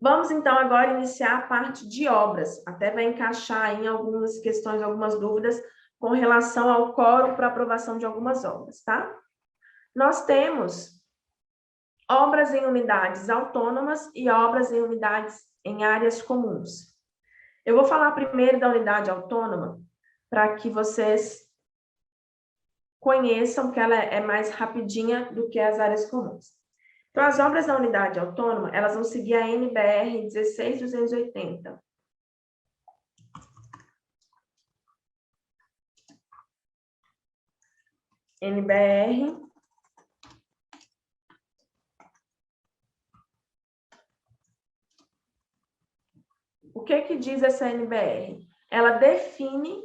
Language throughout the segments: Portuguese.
Vamos, então, agora iniciar a parte de obras. Até vai encaixar aí em algumas questões, algumas dúvidas com relação ao quórum para aprovação de algumas obras, tá? Nós temos obras em unidades autônomas e obras em unidades em áreas comuns. Eu vou falar primeiro da unidade autônoma, para que vocês conheçam que ela é mais rapidinha do que as áreas comuns. Então, as obras da unidade autônoma, elas vão seguir a NBR 16280. NBR. O que diz essa NBR? Ela define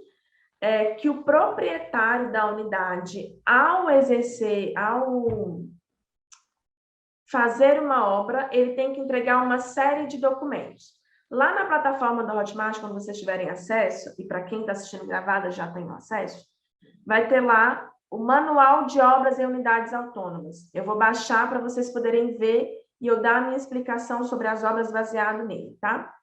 que o proprietário da unidade, ao fazer uma obra, ele tem que entregar uma série de documentos. Lá na plataforma da Hotmart, quando vocês tiverem acesso, e para quem está assistindo gravada já tem acesso, vai ter lá o Manual de Obras em Unidades Autônomas. Eu vou baixar para vocês poderem ver e eu dar a minha explicação sobre as obras baseado nele, tá?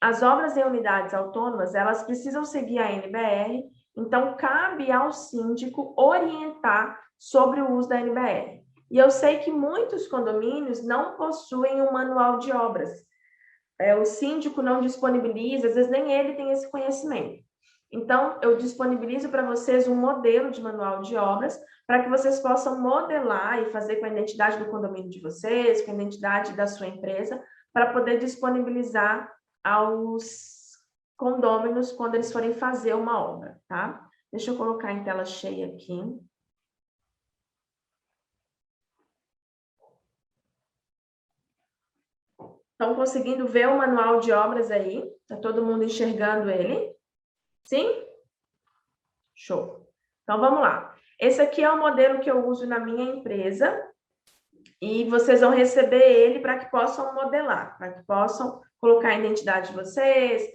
As obras em unidades autônomas, elas precisam seguir a NBR, então cabe ao síndico orientar sobre o uso da NBR. E eu sei que muitos condomínios não possuem um manual de obras. O síndico não disponibiliza, às vezes nem ele tem esse conhecimento. Então, eu disponibilizo para vocês um modelo de manual de obras para que vocês possam modelar e fazer com a identidade do condomínio de vocês, com a identidade da sua empresa, para poder disponibilizar aos condôminos quando eles forem fazer uma obra, tá? Deixa eu colocar em tela cheia aqui. Estão conseguindo ver o manual de obras aí? Está todo mundo enxergando ele? Sim? Show. Então, vamos lá. Esse aqui é o modelo que eu uso na minha empresa e vocês vão receber ele para que possam modelar, para que possam colocar a identidade de vocês,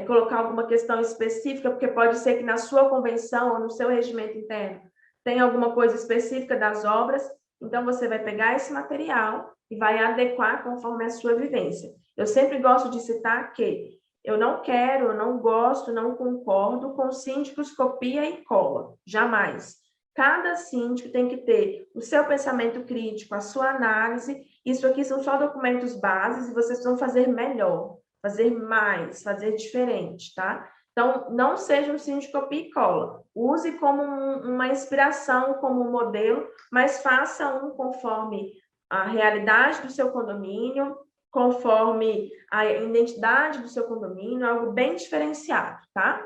colocar alguma questão específica, porque pode ser que na sua convenção ou no seu regimento interno tenha alguma coisa específica das obras, então você vai pegar esse material e vai adequar conforme a sua vivência. Eu sempre gosto de citar que eu não quero, não gosto, não concordo com síndicos copia e cola, jamais. Cada síndico tem que ter o seu pensamento crítico, a sua análise. Isso aqui são só documentos bases e vocês vão fazer melhor, fazer mais, fazer diferente, tá? Então, não seja um síndico copia e cola. Use como uma inspiração, como um modelo, mas faça um conforme a realidade do seu condomínio, conforme a identidade do seu condomínio, algo bem diferenciado, tá?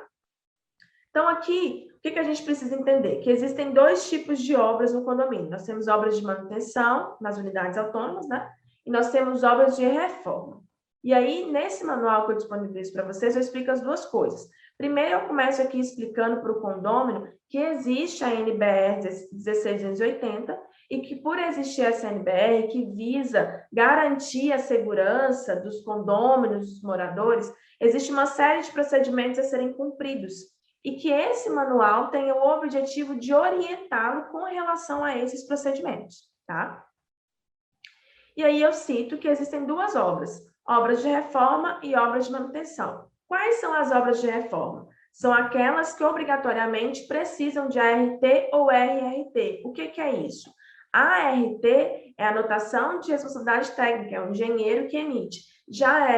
Então, aqui, o que a gente precisa entender? Que existem dois tipos de obras no condomínio. Nós temos obras de manutenção nas unidades autônomas, né? E nós temos obras de reforma. E aí, nesse manual que eu disponibilizo para vocês, eu explico as duas coisas. Primeiro, eu começo aqui explicando para o condômino que existe a NBR 16280 e que, por existir essa NBR, que visa garantir a segurança dos condôminos, dos moradores, existe uma série de procedimentos a serem cumpridos e que esse manual tenha o objetivo de orientá-lo com relação a esses procedimentos, tá? E aí eu cito que existem duas obras de reforma e obras de manutenção. Quais são as obras de reforma? São aquelas que obrigatoriamente precisam de ART ou RRT. O que é isso? A ART é a anotação de responsabilidade técnica, é o engenheiro que emite. Já a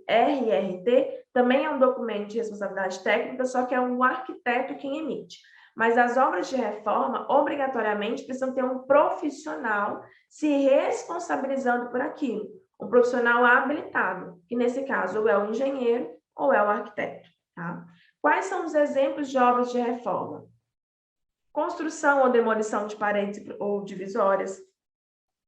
RRT também é um documento de responsabilidade técnica, só que é um arquiteto quem emite. Mas as obras de reforma, obrigatoriamente, precisam ter um profissional se responsabilizando por aquilo. Um profissional habilitado, que nesse caso ou é o engenheiro ou é o arquiteto. Tá? Quais são os exemplos de obras de reforma? Construção ou demolição de paredes ou divisórias,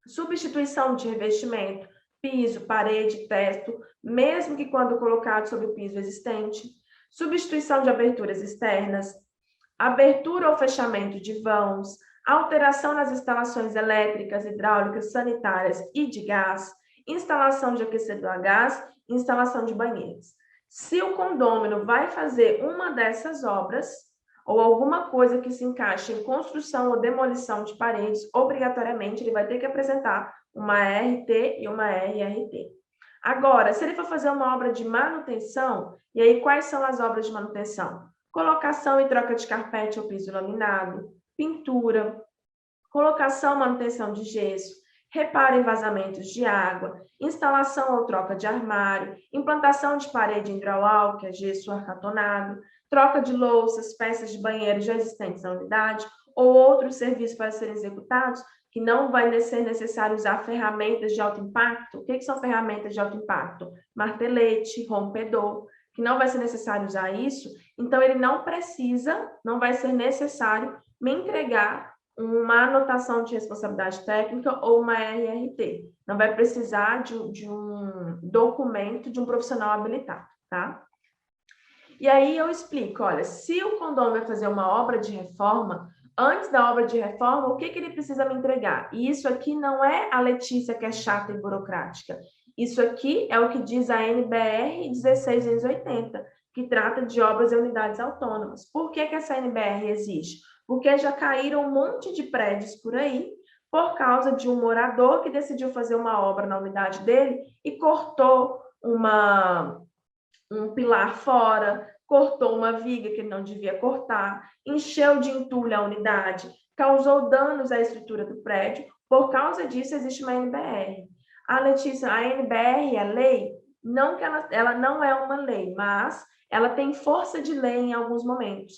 substituição de revestimento, piso, parede, teto, mesmo que quando colocado sobre o piso existente, substituição de aberturas externas, abertura ou fechamento de vãos, alteração nas instalações elétricas, hidráulicas, sanitárias e de gás, instalação de aquecedor a gás, instalação de banheiros. Se o condômino vai fazer uma dessas obras, ou alguma coisa que se encaixe em construção ou demolição de paredes, obrigatoriamente ele vai ter que apresentar uma RT e uma RRT. Agora, se ele for fazer uma obra de manutenção, e aí quais são as obras de manutenção? Colocação e troca de carpete ou piso laminado, pintura, colocação e manutenção de gesso, reparo em vazamentos de água, instalação ou troca de armário, implantação de parede hidroalcoólica, gesso arcatonado, troca de louças, peças de banheiro já existentes na unidade, ou outros serviços para serem executados, que não vai ser necessário usar ferramentas de alto impacto. O que são ferramentas de alto impacto? Martelete, rompedor, que não vai ser necessário usar isso, então ele não vai ser necessário me entregar uma anotação de responsabilidade técnica ou uma RRT. Não vai precisar de um documento de um profissional habilitado, tá? E aí eu explico, olha, se o condomínio vai fazer uma obra de reforma, antes da obra de reforma, o que ele precisa me entregar? E isso aqui não é a Letícia que é chata e burocrática. Isso aqui é o que diz a NBR 16280, que trata de obras e unidades autônomas. Por que essa NBR existe? Porque já caíram um monte de prédios por aí, por causa de um morador que decidiu fazer uma obra na unidade dele e cortou um pilar fora, cortou uma viga que ele não devia cortar, encheu de entulho a unidade, causou danos à estrutura do prédio. Por causa disso, existe uma NBR. A Letícia, a NBR é lei? Não que ela não é uma lei, mas ela tem força de lei em alguns momentos.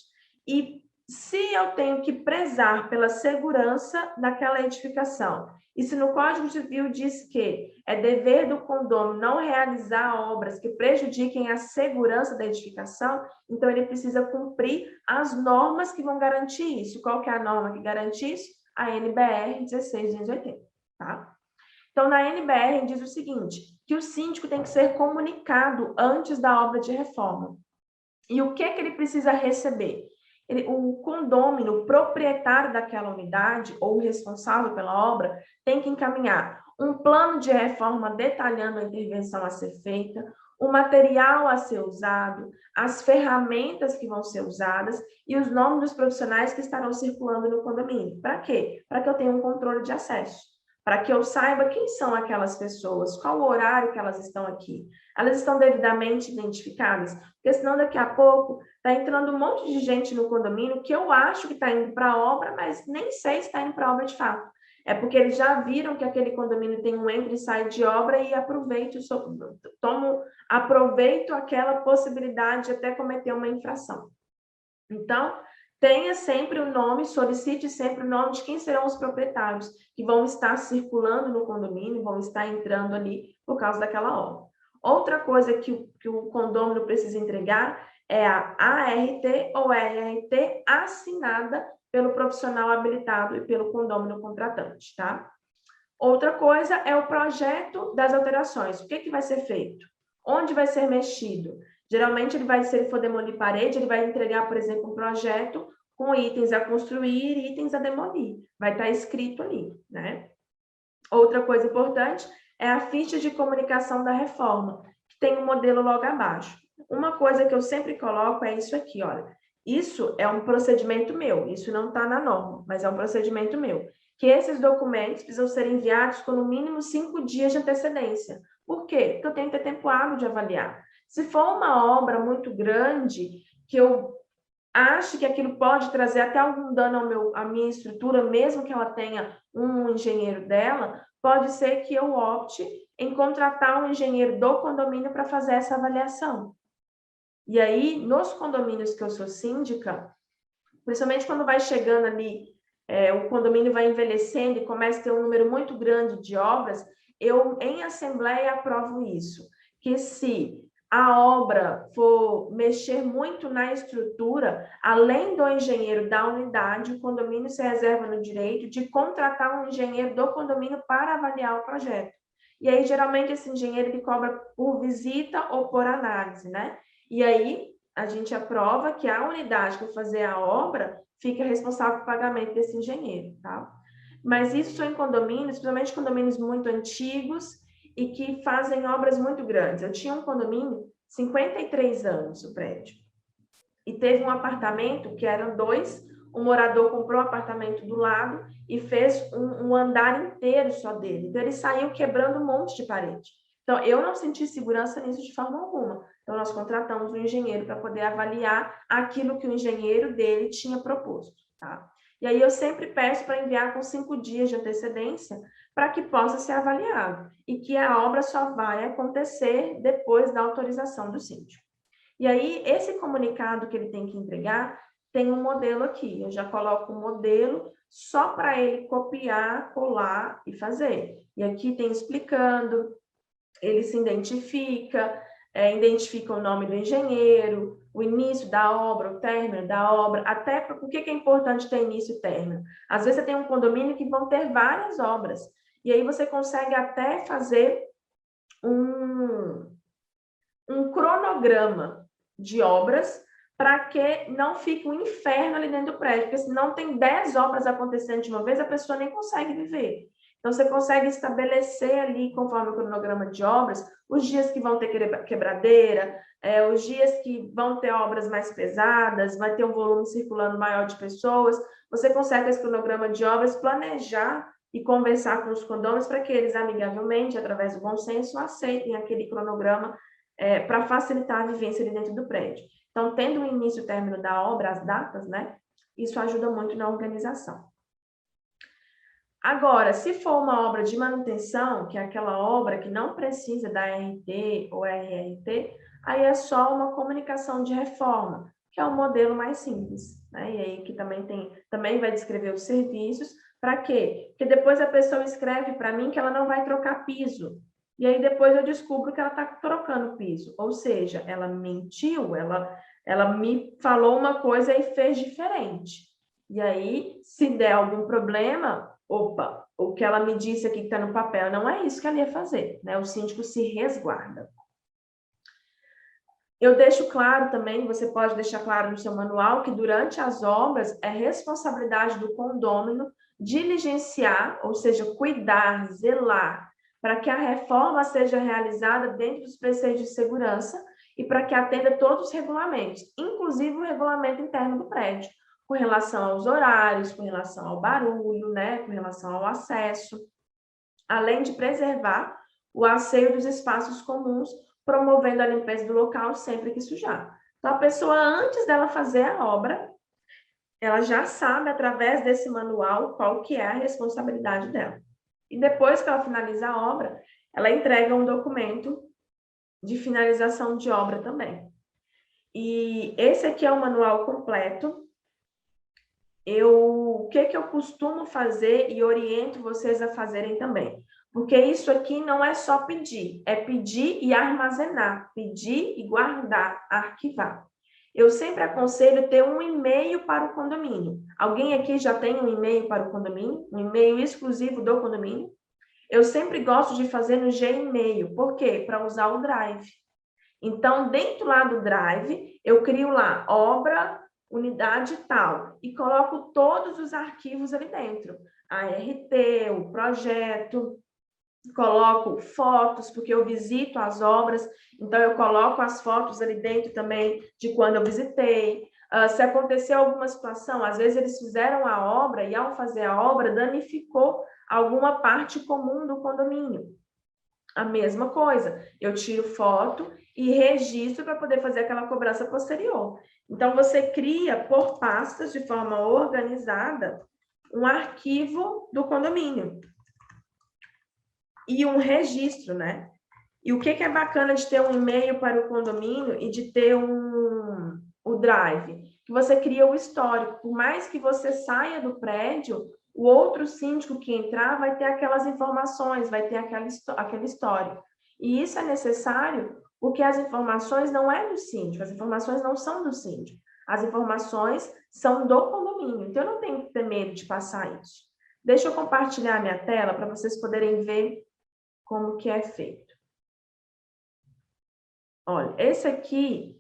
E se eu tenho que prezar pela segurança daquela edificação, e se no Código Civil diz que é dever do condômino não realizar obras que prejudiquem a segurança da edificação, então ele precisa cumprir as normas que vão garantir isso. Qual que é a norma que garante isso? A NBR 16280, tá? Então, na NBR diz o seguinte, que o síndico tem que ser comunicado antes da obra de reforma. E o que ele precisa receber? O condômino, o proprietário daquela unidade ou o responsável pela obra tem que encaminhar um plano de reforma detalhando a intervenção a ser feita, o material a ser usado, as ferramentas que vão ser usadas e os nomes dos profissionais que estarão circulando no condomínio. Para quê? Para que eu tenha um controle de acesso, para que eu saiba quem são aquelas pessoas, qual o horário que elas estão aqui. Elas estão devidamente identificadas? Porque senão daqui a pouco está entrando um monte de gente no condomínio que eu acho que está indo para a obra, mas nem sei se está indo para a obra de fato. É porque eles já viram que aquele condomínio tem um entra e sai de obra e aproveito aquela possibilidade de até cometer uma infração. Então, tenha sempre o nome, solicite sempre o nome de quem serão os proprietários que vão estar circulando no condomínio, vão estar entrando ali por causa daquela obra. Outra coisa que o condômino precisa entregar é a ART ou RRT assinada pelo profissional habilitado e pelo condômino contratante, tá? Outra coisa é o projeto das alterações. O que vai ser feito? Onde vai ser mexido? Geralmente, se ele for demolir parede, ele vai entregar, por exemplo, um projeto com itens a construir e itens a demolir. Vai estar escrito ali, né? Outra coisa importante é a ficha de comunicação da reforma, que tem um modelo logo abaixo. Uma coisa que eu sempre coloco é isso aqui, olha. Isso é um procedimento meu, isso não está na norma, mas é um procedimento meu. Que esses documentos precisam ser enviados com no mínimo 5 dias de antecedência. Por quê? Porque eu tenho que ter tempo hábil de avaliar. Se for uma obra muito grande, que eu acho que aquilo pode trazer até algum dano à minha estrutura, mesmo que ela tenha um engenheiro dela, pode ser que eu opte em contratar um engenheiro do condomínio para fazer essa avaliação. E aí, nos condomínios que eu sou síndica, principalmente quando vai chegando ali, o condomínio vai envelhecendo e começa a ter um número muito grande de obras, eu, em assembleia, aprovo isso. Que se a obra for mexer muito na estrutura, além do engenheiro da unidade, o condomínio se reserva no direito de contratar um engenheiro do condomínio para avaliar o projeto. E aí, geralmente, esse engenheiro ele cobra por visita ou por análise, né? E aí, a gente aprova que a unidade que for fazer a obra fica responsável pelo pagamento desse engenheiro, tá? Mas isso são em condomínios, principalmente condomínios muito antigos e que fazem obras muito grandes. Eu tinha um condomínio, 53 anos o prédio, e teve um apartamento que eram 2, o morador comprou um apartamento do lado e fez um andar inteiro só dele. Então, ele saiu quebrando um monte de parede. Então, eu não senti segurança nisso de forma alguma. Então, nós contratamos um engenheiro para poder avaliar aquilo que o engenheiro dele tinha proposto, tá? E aí, eu sempre peço para enviar com 5 dias de antecedência para que possa ser avaliado e que a obra só vai acontecer depois da autorização do síndico. E aí, esse comunicado que ele tem que entregar tem um modelo aqui. Eu já coloco o modelo só para ele copiar, colar e fazer. E aqui tem explicando, ele se identifica, identifica o nome do engenheiro, o início da obra, o término da obra, até por que é importante ter início e término? Às vezes você tem um condomínio que vão ter várias obras, e aí você consegue até fazer um cronograma de obras para que não fique um inferno ali dentro do prédio, porque se não tem 10 obras acontecendo de uma vez, a pessoa nem consegue viver. Então, você consegue estabelecer ali, conforme o cronograma de obras, os dias que vão ter quebradeira, os dias que vão ter obras mais pesadas, vai ter um volume circulando maior de pessoas. Você consegue, esse cronograma de obras, planejar e conversar com os condôminos para que eles, amigavelmente, através do bom senso, aceitem aquele cronograma para facilitar a vivência ali dentro do prédio. Então, tendo o início e o término da obra, as datas, né? Isso ajuda muito na organização. Agora, se for uma obra de manutenção, que é aquela obra que não precisa da RT ou RRT, aí é só uma comunicação de reforma, que é o modelo mais simples, né? E aí que também vai descrever os serviços. Para quê? Porque depois a pessoa escreve para mim que ela não vai trocar piso. E aí depois eu descubro que ela está trocando piso. Ou seja, ela mentiu, ela me falou uma coisa e fez diferente. E aí, se der algum problema, opa, o que ela me disse aqui que está no papel não é isso que ela ia fazer, né? O síndico se resguarda. Eu deixo claro também, você pode deixar claro no seu manual, que durante as obras é responsabilidade do condômino diligenciar, ou seja, cuidar, zelar, para que a reforma seja realizada dentro dos preceitos de segurança e para que atenda todos os regulamentos, inclusive o regulamento interno do prédio, com relação aos horários, com relação ao barulho, né, com relação ao acesso, além de preservar o asseio dos espaços comuns, promovendo a limpeza do local sempre que sujar. Então, a pessoa, antes dela fazer a obra, ela já sabe, através desse manual, qual que é a responsabilidade dela. E depois que ela finaliza a obra, ela entrega um documento de finalização de obra também. E esse aqui é o manual completo. O que eu costumo fazer e oriento vocês a fazerem também? Porque isso aqui não é só pedir, é pedir e armazenar, pedir e guardar, arquivar. Eu sempre aconselho ter um e-mail para o condomínio. Alguém aqui já tem um e-mail para o condomínio? Um e-mail exclusivo do condomínio? Eu sempre gosto de fazer no Gmail. Por quê? Para usar o Drive. Então, dentro lá do Drive, eu crio lá obra, unidade tal, e coloco todos os arquivos ali dentro. A RT, o projeto, coloco fotos, porque eu visito as obras, então eu coloco as fotos ali dentro também de quando eu visitei. Se aconteceu alguma situação, às vezes eles fizeram a obra e ao fazer a obra danificou alguma parte comum do condomínio. A mesma coisa, eu tiro foto e registro para poder fazer aquela cobrança posterior. Então, você cria por pastas de forma organizada um arquivo do condomínio e um registro, né? E o que é bacana de ter um e-mail para o condomínio e de ter o Drive? Que você cria o histórico. Por mais que você saia do prédio, o outro síndico que entrar vai ter aquelas informações, vai ter aquele histórico. E isso é necessário porque as informações não é do síndico, as informações não são do síndico. As informações são do condomínio. Então, eu não tenho que ter medo de passar isso. Deixa eu compartilhar a minha tela para vocês poderem ver como que é feito. Olha, esse aqui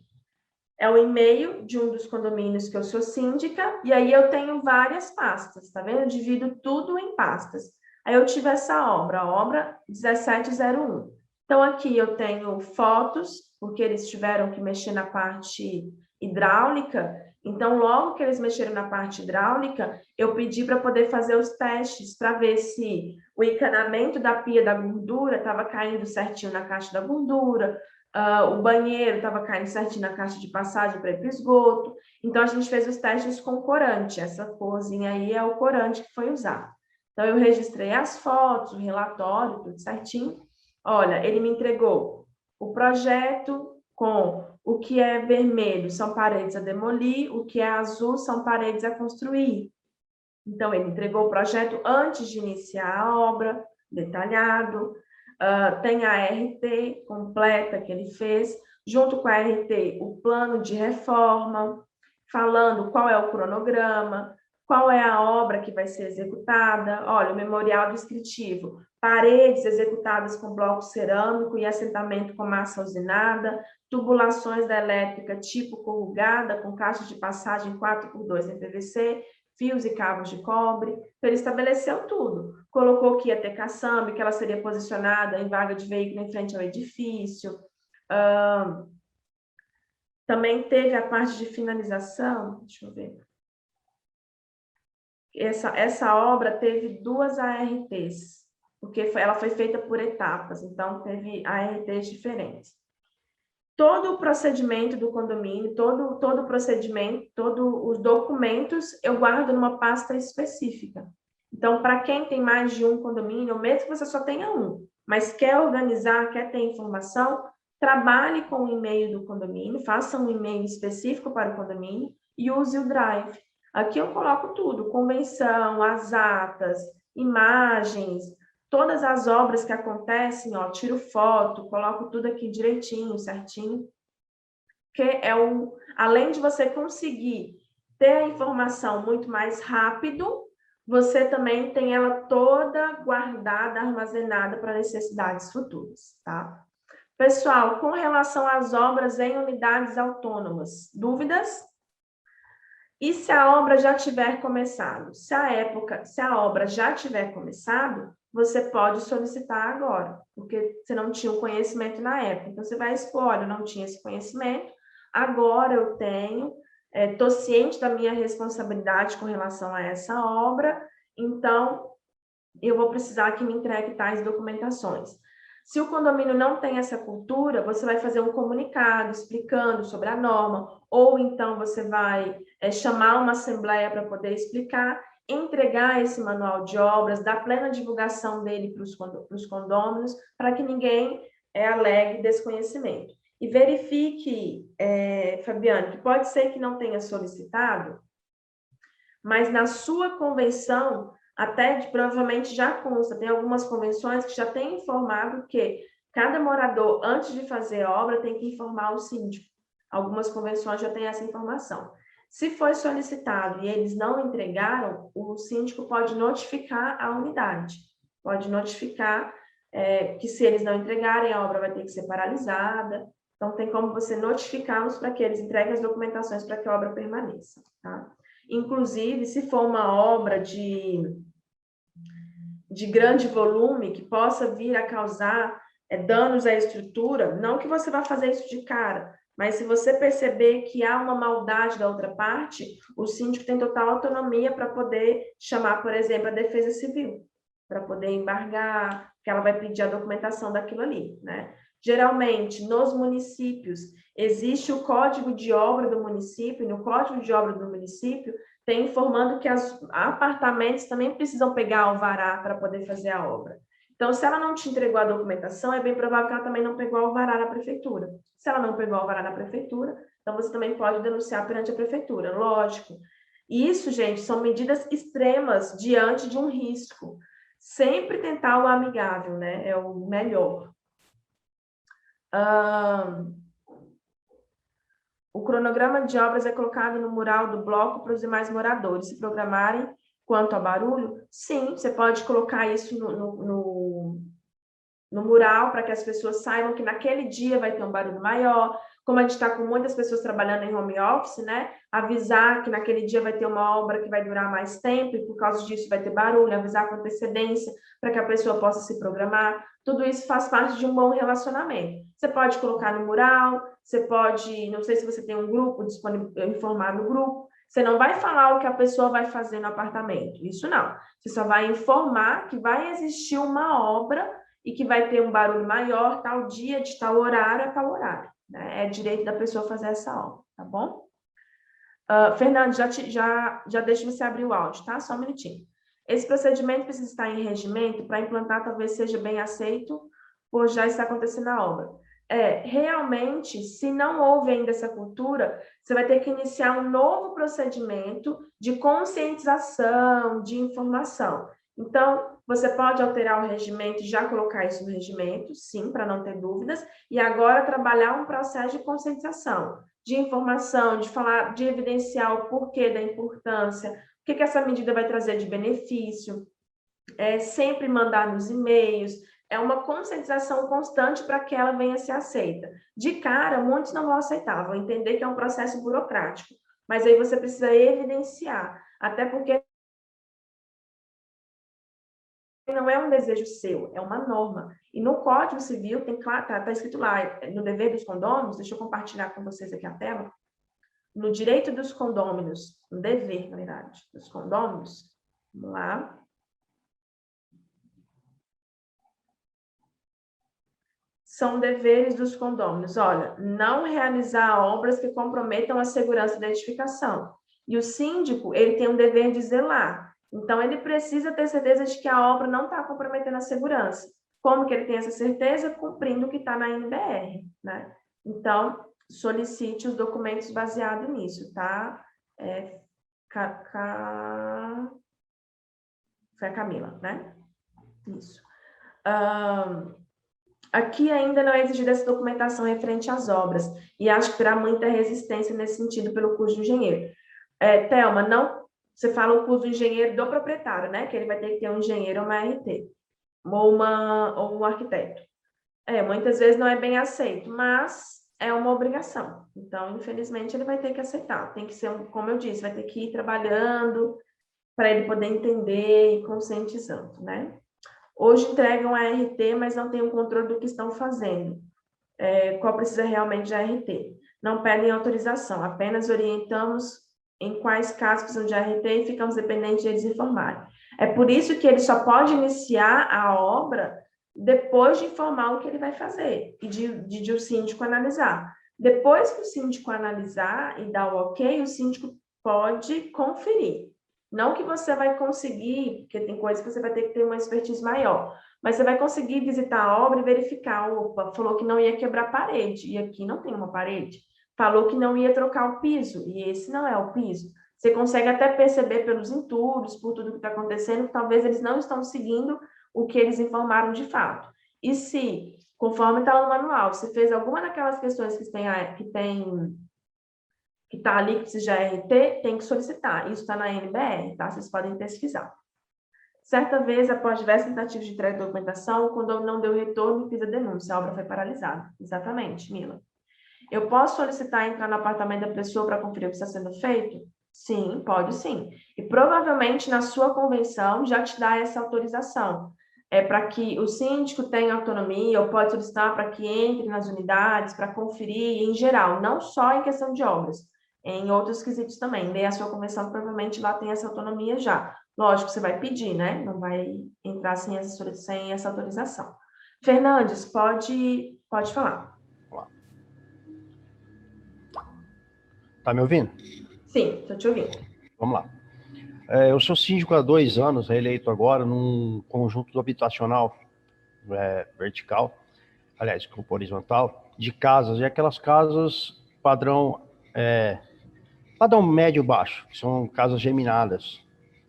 é o e-mail de um dos condomínios que eu sou síndica, e aí eu tenho várias pastas, tá vendo? Eu divido tudo em pastas. Aí eu tive essa obra, a obra 1701. Então, aqui eu tenho fotos, porque eles tiveram que mexer na parte hidráulica. Então, logo que eles mexeram na parte hidráulica, eu pedi para poder fazer os testes, para ver se o encanamento da pia da gordura estava caindo certinho na caixa da gordura, o banheiro estava caindo certinho na caixa de passagem para ir para o esgoto. Então, a gente fez os testes com corante. Essa corzinha aí é o corante que foi usado. Então, eu registrei as fotos, o relatório, tudo certinho. Olha, ele me entregou o projeto com o que é vermelho são paredes a demolir, o que é azul são paredes a construir. Então, ele entregou o projeto antes de iniciar a obra, detalhado. Tem a RT completa que ele fez, junto com a RT, o plano de reforma, falando qual é o cronograma, qual é a obra que vai ser executada. Olha, o memorial descritivo, paredes executadas com bloco cerâmico e assentamento com massa usinada, tubulações da elétrica tipo corrugada, com caixa de passagem 4x2 em PVC, fios e cabos de cobre. Então, ele estabeleceu tudo. Colocou que ia ter caçamba, que ela seria posicionada em vaga de veículo em frente ao edifício. Também teve a parte de finalização. Deixa eu ver. Essa obra teve 2 ARTs, porque ela foi feita por etapas, então teve ARTs diferentes. Todo o procedimento do condomínio, todo o procedimento, todos os documentos, eu guardo numa pasta específica. Então, para quem tem mais de um condomínio, ou mesmo que você só tenha um, mas quer organizar, quer ter informação, trabalhe com o e-mail do condomínio, faça um e-mail específico para o condomínio e use o Drive. Aqui eu coloco tudo, convenção, as atas, imagens, todas as obras que acontecem, ó, tiro foto, coloco tudo aqui direitinho, certinho. Que é além de você conseguir ter a informação muito mais rápido, você também tem ela toda guardada, armazenada para necessidades futuras, tá? Pessoal, com relação às obras em unidades autônomas, dúvidas? E se a obra já tiver começado? Se a obra já tiver começado, você pode solicitar agora, porque você não tinha o conhecimento na época. Então, você vai expor, olha, eu não tinha esse conhecimento, agora eu tenho, estou ciente da minha responsabilidade com relação a essa obra, então, eu vou precisar que me entregue tais documentações. Se o condomínio não tem essa cultura, você vai fazer um comunicado explicando sobre a norma, ou então você vai chamar uma assembleia para poder explicar, entregar esse manual de obras, dar plena divulgação dele para os condôminos, para que ninguém alegue desconhecimento. E verifique, Fabiane, que pode ser que não tenha solicitado, mas na sua convenção, até provavelmente já consta, tem algumas convenções que já têm informado que cada morador, antes de fazer a obra, tem que informar o síndico. Algumas convenções já têm essa informação. Se foi solicitado e eles não entregaram, o síndico pode notificar a unidade. Pode notificar que se eles não entregarem, a obra vai ter que ser paralisada. Então, tem como você notificá-los para que eles entreguem as documentações para que a obra permaneça, tá? Inclusive, se for uma obra de grande volume, que possa vir a causar danos à estrutura, não que você vá fazer isso de cara, mas se você perceber que há uma maldade da outra parte, o síndico tem total autonomia para poder chamar, por exemplo, a Defesa Civil, para poder embargar, que ela vai pedir a documentação daquilo ali, né? Geralmente, nos municípios, existe o código de obra do município, e no código de obra do município tem informando que os apartamentos também precisam pegar alvará para poder fazer a obra. Então, se ela não te entregou a documentação, é bem provável que ela também não pegou alvará na prefeitura. Se ela não pegou alvará na prefeitura, então você também pode denunciar perante a prefeitura, lógico. Isso, gente, são medidas extremas diante de um risco. Sempre tentar o amigável, né? É o melhor. O cronograma de obras é colocado no mural do bloco para os demais moradores se programarem quanto a barulho? Sim, você pode colocar isso no mural para que as pessoas saibam que naquele dia vai ter um barulho maior. Como a gente está com muitas pessoas trabalhando em home office, né? Avisar que naquele dia vai ter uma obra que vai durar mais tempo e por causa disso vai ter barulho, avisar com antecedência para que a pessoa possa se programar. Tudo isso faz parte de um bom relacionamento. Você pode colocar no mural, você pode, não sei se você tem um grupo disponível, informar no grupo. Você não vai falar o que a pessoa vai fazer no apartamento, isso não. Você só vai informar que vai existir uma obra e que vai ter um barulho maior, tal dia, de tal horário a tal horário. Né? É direito da pessoa fazer essa obra, tá bom? Fernando, já deixa você abrir o áudio, tá? Só um minutinho. Esse procedimento precisa estar em regimento para implantar, talvez seja bem aceito, por já estar acontecendo a obra. Realmente, se não houve ainda essa cultura, você vai ter que iniciar um novo procedimento de conscientização, de informação. Então, você pode alterar o regimento e já colocar isso no regimento, sim, para não ter dúvidas, e agora trabalhar um processo de conscientização, de informação, de falar, de evidenciar o porquê da importância, o que essa medida vai trazer de benefício, sempre mandar nos e-mails, é uma conscientização constante para que ela venha a ser aceita. De cara, muitos não vão aceitar, vão entender que é um processo burocrático, mas aí você precisa evidenciar, até porque não é um desejo seu, é uma norma. E no Código Civil tem claro, tá escrito lá, no dever dos condôminos, deixa eu compartilhar com vocês aqui a tela, no direito dos condôminos, no dever, na verdade, dos condôminos, vamos lá. São deveres dos condôminos. Olha, não realizar obras que comprometam a segurança da edificação. E o síndico, ele tem um dever de zelar. Então, ele precisa ter certeza de que a obra não está comprometendo a segurança. Como que ele tem essa certeza? Cumprindo o que está na NBR, né? Então, solicite os documentos baseados nisso, tá? Foi a Camila, né? Isso. Aqui ainda não é exigida essa documentação referente às obras, e acho que terá muita resistência nesse sentido pelo curso de engenheiro. Thelma, não, você fala o curso do engenheiro do proprietário, né? Que ele vai ter que ter um engenheiro ou uma RT, ou um arquiteto. Muitas vezes não é bem aceito, mas é uma obrigação. Então, infelizmente, ele vai ter que aceitar. Tem que ser, como eu disse, vai ter que ir trabalhando para ele poder entender e conscientizando, né? Hoje entregam a RT, mas não tem o controle do que estão fazendo. Qual precisa realmente de ART? Não pedem autorização, apenas orientamos em quais casos precisam de ART e ficamos dependentes de eles informarem. É por isso que ele só pode iniciar a obra depois de informar o que ele vai fazer e de o síndico analisar. Depois que o síndico analisar e dar o ok, o síndico pode conferir. Não que você vai conseguir, porque tem coisas que você vai ter que ter uma expertise maior, mas você vai conseguir visitar a obra e verificar, opa, falou que não ia quebrar parede, e aqui não tem uma parede. Falou que não ia trocar o piso, e esse não é o piso. Você consegue até perceber pelos entulhos, por tudo que está acontecendo, que talvez eles não estão seguindo o que eles informaram de fato. E se, conforme está no manual, você fez alguma daquelas questões que está ali, que precisa de ART, tem que solicitar. Isso está na NBR, tá? Vocês podem pesquisar. Certa vez, após diversas tentativas de entrega de documentação, o condomínio não deu retorno e fiz a denúncia. A obra foi paralisada. Exatamente, Mila. Eu posso solicitar entrar no apartamento da pessoa para conferir o que está sendo feito? Sim, pode sim. E provavelmente na sua convenção já te dá essa autorização. Para que o síndico tenha autonomia, ou pode solicitar para que entre nas unidades, para conferir em geral, não só em questão de obras, em outros quesitos também. Leia a sua convenção, provavelmente lá tem essa autonomia já. Lógico, você vai pedir, né? Não vai entrar sem essa autorização. Fernandes, pode falar. Tá me ouvindo? Sim, estou te ouvindo. Vamos lá. Eu sou síndico há 2 anos, reeleito agora, num conjunto habitacional vertical, aliás, horizontal, de casas, e aquelas casas padrão médio-baixo, que são casas geminadas.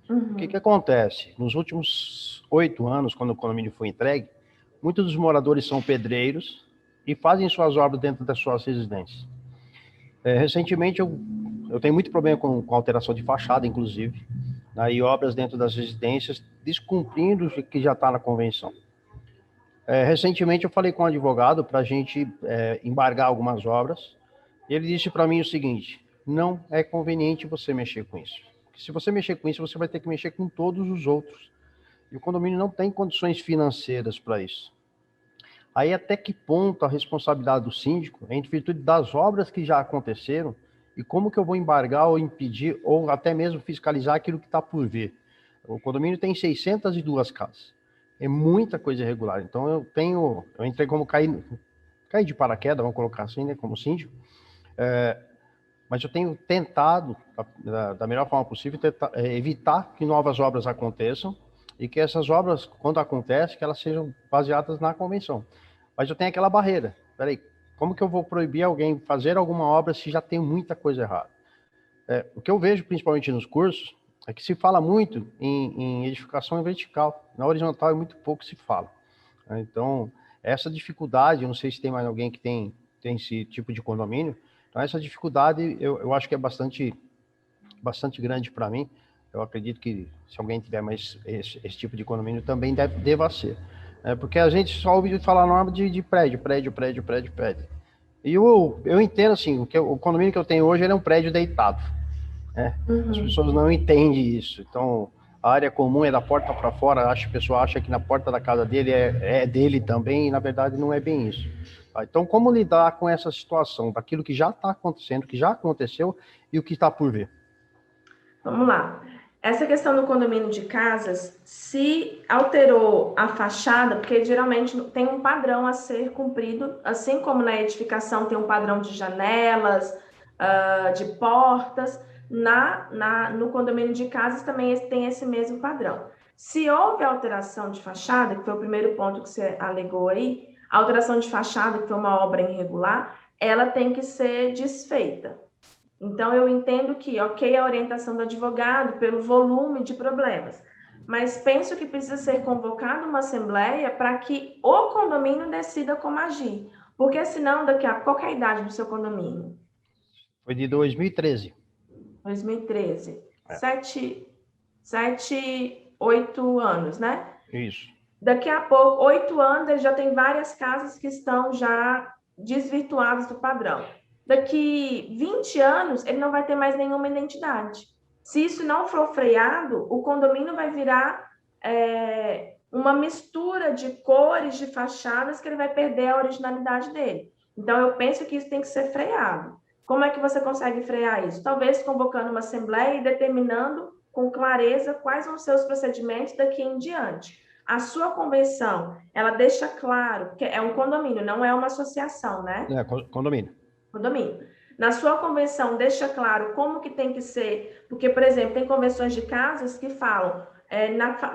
Uhum. O que acontece? Nos últimos 8 anos, quando o condomínio foi entregue, muitos dos moradores são pedreiros e fazem suas obras dentro das suas residências. Recentemente, eu tenho muito problema com alteração de fachada, inclusive, né, e obras dentro das residências, descumprindo o que já está na convenção. Recentemente, eu falei com um advogado para a gente embargar algumas obras, e ele disse para mim o seguinte: não é conveniente você mexer com isso. Porque se você mexer com isso, você vai ter que mexer com todos os outros. E o condomínio não tem condições financeiras para isso. Aí até que ponto a responsabilidade do síndico, em virtude das obras que já aconteceram, E como que eu vou embargar ou impedir, ou até mesmo fiscalizar aquilo que está por vir? O condomínio tem 602 casas. É muita coisa irregular. Então, eu entrei como cair de paraquedas, vamos colocar assim, né, como síndico. Mas eu tenho tentado, da melhor forma possível, evitar que novas obras aconteçam e que essas obras, quando acontecem, que elas sejam baseadas na convenção. Mas eu tenho aquela barreira. Peraí, como que eu vou proibir alguém fazer alguma obra se já tem muita coisa errada? O que eu vejo, principalmente nos cursos, é que se fala muito em edificação vertical. Na horizontal é muito pouco se fala. Então, essa dificuldade, eu não sei se tem mais alguém que tem esse tipo de condomínio, então essa dificuldade eu acho que é bastante grande para mim. Eu acredito que se alguém tiver mais esse tipo de condomínio também deva ser. Porque a gente só ouve falar norma de prédio. E eu entendo assim, o condomínio que eu tenho hoje ele é um prédio deitado. As pessoas não entendem isso. Então, a área comum é da porta para fora. A pessoa acha que na porta da casa dele é dele também, e na verdade não é bem isso. Então, como lidar com essa situação, daquilo que já está acontecendo, que já aconteceu e o que está por vir? Vamos lá. Essa questão do condomínio de casas, se alterou a fachada, porque geralmente tem um padrão a ser cumprido, assim como na edificação tem um padrão de janelas, de portas, no condomínio de casas também tem esse mesmo padrão. Se houve alteração de fachada, que foi o primeiro ponto que você alegou aí, a alteração de fachada, que foi uma obra irregular, ela tem que ser desfeita. Então, eu entendo que, ok, a orientação do advogado pelo volume de problemas, mas penso que precisa ser convocada uma assembleia para que o condomínio decida como agir, porque senão, daqui a pouco, a idade do seu condomínio? Foi de 2013. 2013. 8 anos, né? Isso. Daqui a pouco, 8 anos, ele já tem várias casas que estão já desvirtuadas do padrão. Daqui 20 anos, ele não vai ter mais nenhuma identidade. Se isso não for freado, o condomínio vai virar uma mistura de cores, de fachadas, que ele vai perder a originalidade dele. Então, eu penso que isso tem que ser freado. Como é que você consegue frear isso? Talvez convocando uma assembleia e determinando com clareza quais vão ser os procedimentos daqui em diante. A sua convenção, ela deixa claro que é um condomínio, não é uma associação, né? Condomínio. Condomínio. Na sua convenção, deixa claro como que tem que ser, porque, por exemplo, tem convenções de casas que falam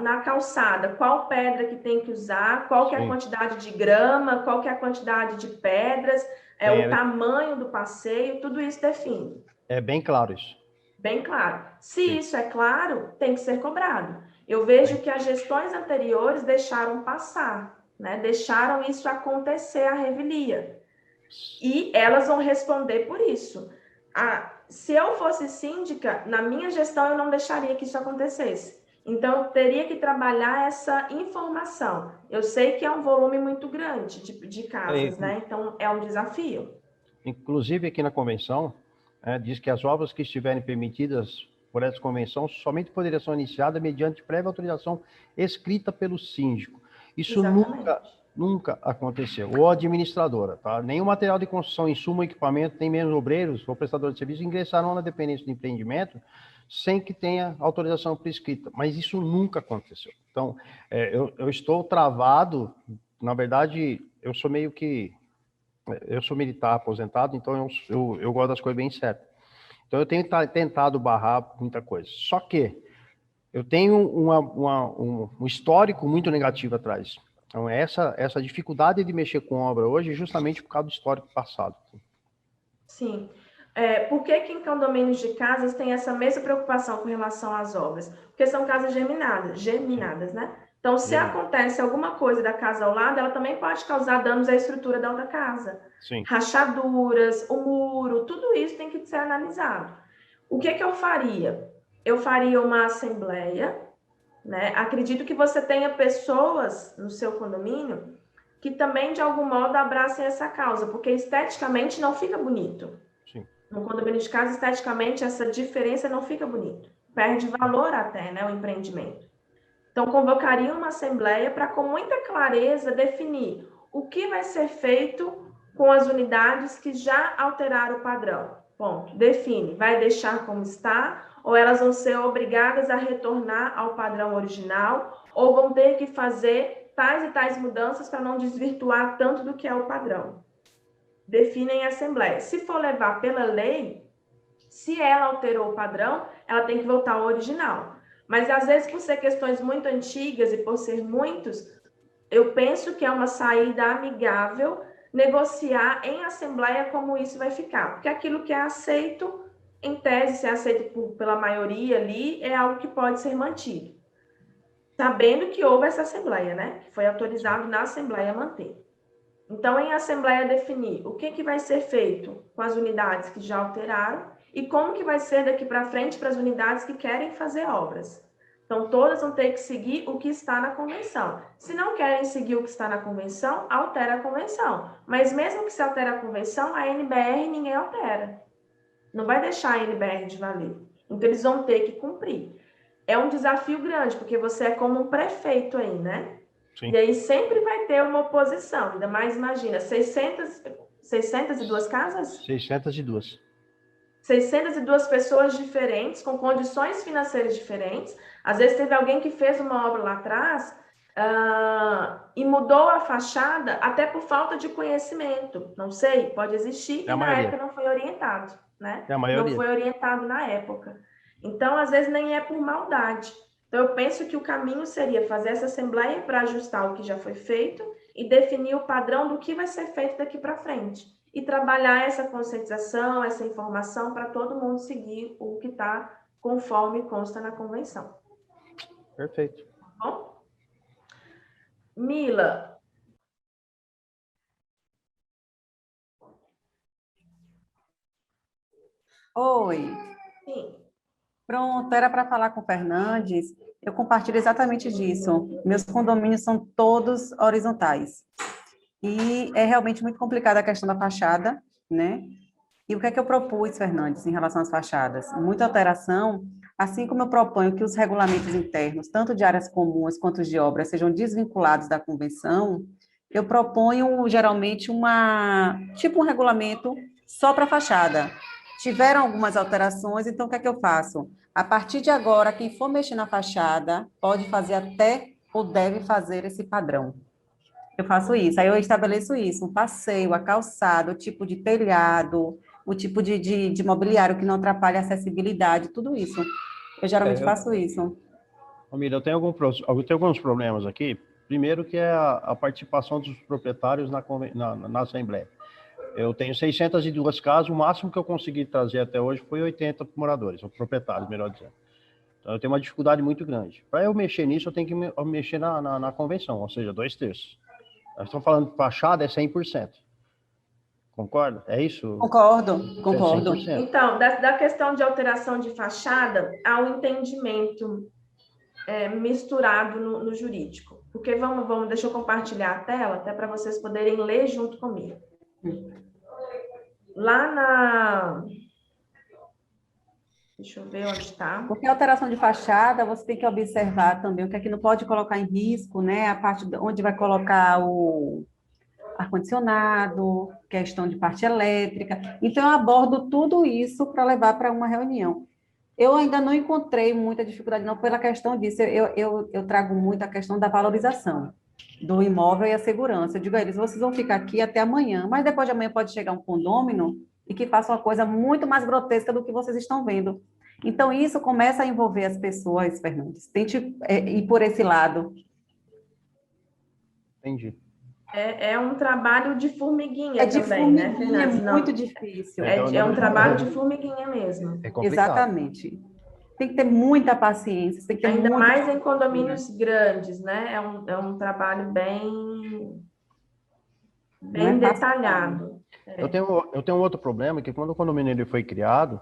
na calçada, qual pedra que tem que usar, qual que é a quantidade de grama, qual que é a quantidade de pedras, o tamanho do passeio, tudo isso define. É bem claro isso. Bem claro. Se isso é claro, tem que ser cobrado. Eu vejo que as gestões anteriores deixaram passar, né? Deixaram isso acontecer, a revelia. E elas vão responder por isso. Se eu fosse síndica, na minha gestão eu não deixaria que isso acontecesse. Então, eu teria que trabalhar essa informação. Eu sei que é um volume muito grande de casas, né? Então, é um desafio. Inclusive, aqui na convenção, diz que as obras que estiverem permitidas por essa convenção somente poderão ser iniciadas mediante prévia autorização escrita pelo síndico. Isso nunca aconteceu. Ou administradora, tá? Nenhum material de construção, insumo, equipamento, nem mesmo obreiros ou prestadores de serviço ingressaram na dependência do empreendimento sem que tenha autorização prescrita. Mas isso nunca aconteceu. Então, eu estou travado. Na verdade, eu sou militar aposentado, então eu gosto das coisas bem certas. Então, eu tenho tentado barrar muita coisa. Só que eu tenho um histórico muito negativo atrás. Então, essa dificuldade de mexer com obra hoje é justamente por causa do histórico passado. Sim. Por que em condomínios de casas tem essa mesma preocupação com relação às obras? Porque são casas germinadas, né? Então, se acontece alguma coisa da casa ao lado, ela também pode causar danos à estrutura da outra casa. Sim. Rachaduras, o muro, tudo isso tem que ser analisado. O que eu faria? Eu faria uma assembleia, né? Acredito que você tenha pessoas no seu condomínio que também, de algum modo, abracem essa causa, porque esteticamente não fica bonito. Sim. No condomínio de casa, esteticamente, essa diferença não fica bonito. Perde valor até, né, o empreendimento. Então, convocaria uma assembleia para, com muita clareza, definir o que vai ser feito com as unidades que já alteraram o padrão. Ponto. Define. Vai deixar como está ou elas vão ser obrigadas a retornar ao padrão original ou vão ter que fazer tais e tais mudanças para não desvirtuar tanto do que é o padrão. Define em assembleia. Se for levar pela lei, se ela alterou o padrão, ela tem que voltar ao original. Mas, às vezes, por ser questões muito antigas e por ser muitos, eu penso que é uma saída amigável negociar em assembleia como isso vai ficar. Porque aquilo que é aceito, em tese, se é aceito pela maioria ali, é algo que pode ser mantido. Sabendo que houve essa assembleia, né? Que foi autorizado na assembleia manter. Então, em assembleia, definir o que vai ser feito com as unidades que já alteraram e como que vai ser daqui para frente para as unidades que querem fazer obras. Então, todas vão ter que seguir o que está na convenção. Se não querem seguir o que está na convenção, altera a convenção. Mas mesmo que se altere a convenção, a NBR ninguém altera. Não vai deixar a NBR de valer. Então, eles vão ter que cumprir. É um desafio grande, porque você é como um prefeito aí, né? Sim. E aí sempre vai ter uma oposição. Ainda mais, imagina, 602 casas? 602. 602 pessoas diferentes, com condições financeiras diferentes. Às vezes teve alguém que fez uma obra lá atrás e mudou a fachada até por falta de conhecimento. Não sei, pode existir, e na época não foi orientado, né? Não foi orientado na época. Então, às vezes, nem é por maldade. Então, eu penso que o caminho seria fazer essa assembleia para ajustar o que já foi feito e definir o padrão do que vai ser feito daqui para frente. E trabalhar essa conscientização, essa informação para todo mundo seguir o que está conforme consta na convenção. Perfeito. Tá bom? Mila. Oi. Sim. Pronto, era para falar com o Fernandes. Eu compartilho exatamente disso. Meus condomínios são todos horizontais. E é realmente muito complicada a questão da fachada, né? E o que é que eu propus, Fernandes, em relação às fachadas? Muita alteração, assim como eu proponho que os regulamentos internos, tanto de áreas comuns quanto de obras, sejam desvinculados da convenção, eu proponho geralmente um regulamento só para fachada. Tiveram algumas alterações, então o que é que eu faço? A partir de agora, quem for mexer na fachada pode fazer até ou deve fazer esse padrão. Eu faço isso, aí eu estabeleço isso, um passeio, a calçada, o tipo de telhado, o tipo de mobiliário que não atrapalha a acessibilidade, tudo isso. Eu geralmente faço isso. Mira, eu tenho alguns problemas aqui. Primeiro que é a participação dos proprietários na Assembleia. Eu tenho 602 casas, o máximo que eu consegui trazer até hoje foi 80 moradores, ou proprietários, melhor dizendo. Então, eu tenho uma dificuldade muito grande. Para eu mexer nisso, eu tenho que mexer na convenção, ou seja, 2/3. Nós estamos falando de fachada, é 100%. Concorda? É isso? Concordo. É então, da questão de alteração de fachada, há um entendimento misturado no jurídico. Porque deixa eu compartilhar a tela, até para vocês poderem ler junto comigo. Lá na... Deixa eu ver onde está. Porque a alteração de fachada, você tem que observar também o que é que não pode colocar em risco, né? A parte onde vai colocar o ar-condicionado, questão de parte elétrica. Então, eu abordo tudo isso para levar para uma reunião. Eu ainda não encontrei muita dificuldade, não, pela questão disso. Eu trago muito a questão da valorização do imóvel e a segurança. Eu digo a eles, vocês vão ficar aqui até amanhã, mas depois de amanhã pode chegar um condômino e que faça uma coisa muito mais grotesca do que vocês estão vendo. Então, isso começa a envolver as pessoas, Fernandes. Tente ir por esse lado. Entendi. É um trabalho de formiguinha também, né, Fernandes? É muito difícil. É um trabalho de formiguinha mesmo. É complicado. Exatamente. Tem que ter muita paciência. Tem que ter ainda mais em condomínios grandes, né? É um trabalho bem detalhado. Eu tenho um outro problema, que quando o condomínio ele foi criado,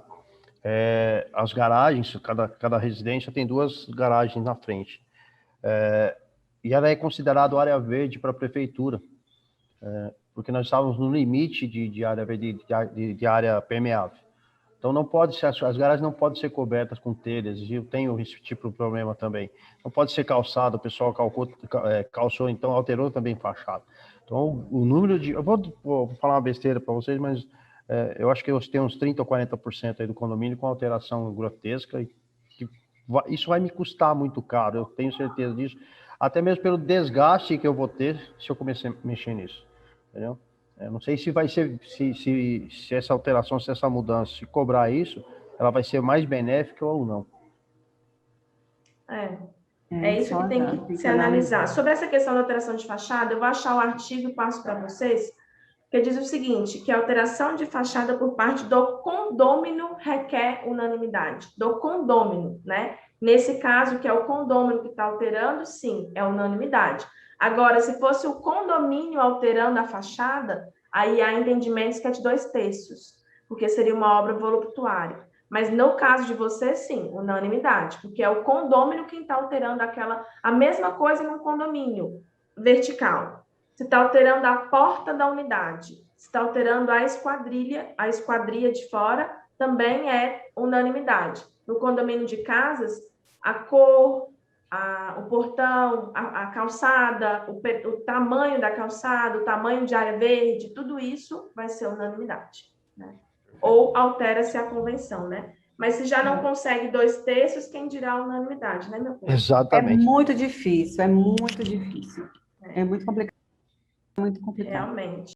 as garagens, cada residência tem 2 garagens na frente. E ela é considerada área verde para a prefeitura, porque nós estávamos no limite de área verde, de área permeável. Então, não pode ser, as garagens não podem ser cobertas com telhas, e eu tenho esse tipo de problema também. Não pode ser calçado, o pessoal calçou, então alterou também fachada. Então, o número de... Eu vou falar uma besteira para vocês, mas Eu acho que eu tenho uns 30% ou 40% aí do condomínio com alteração grotesca, e que isso vai me custar muito caro, eu tenho certeza disso, até mesmo pelo desgaste que eu vou ter se eu começar a mexer nisso, entendeu? Eu não sei se vai ser, se essa alteração, se essa mudança, se cobrar isso, ela vai ser mais benéfica ou não. É isso que tem que se analisar. Sobre essa questão da alteração de fachada, eu vou achar o artigo e passo para vocês, que diz o seguinte, que a alteração de fachada por parte do condômino requer unanimidade. Do condômino, né? Nesse caso, que é o condômino que está alterando, sim, é unanimidade. Agora, se fosse o condomínio alterando a fachada, aí há entendimentos que é de 2/3, porque seria uma obra voluptuária. Mas no caso de você, sim, unanimidade, porque é o condômino quem está alterando a mesma coisa num condomínio vertical. Se está alterando a porta da unidade, se está alterando a esquadria de fora, também é unanimidade. No condomínio de casas, a cor, o portão, a calçada, o tamanho da calçada, o tamanho de área verde, tudo isso vai ser unanimidade, né? Ou altera-se a convenção, né? Mas se já não consegue 2/3, quem dirá a unanimidade, né, meu povo? Exatamente. É muito difícil, é muito difícil. É muito complicado. Muito complicado. Realmente.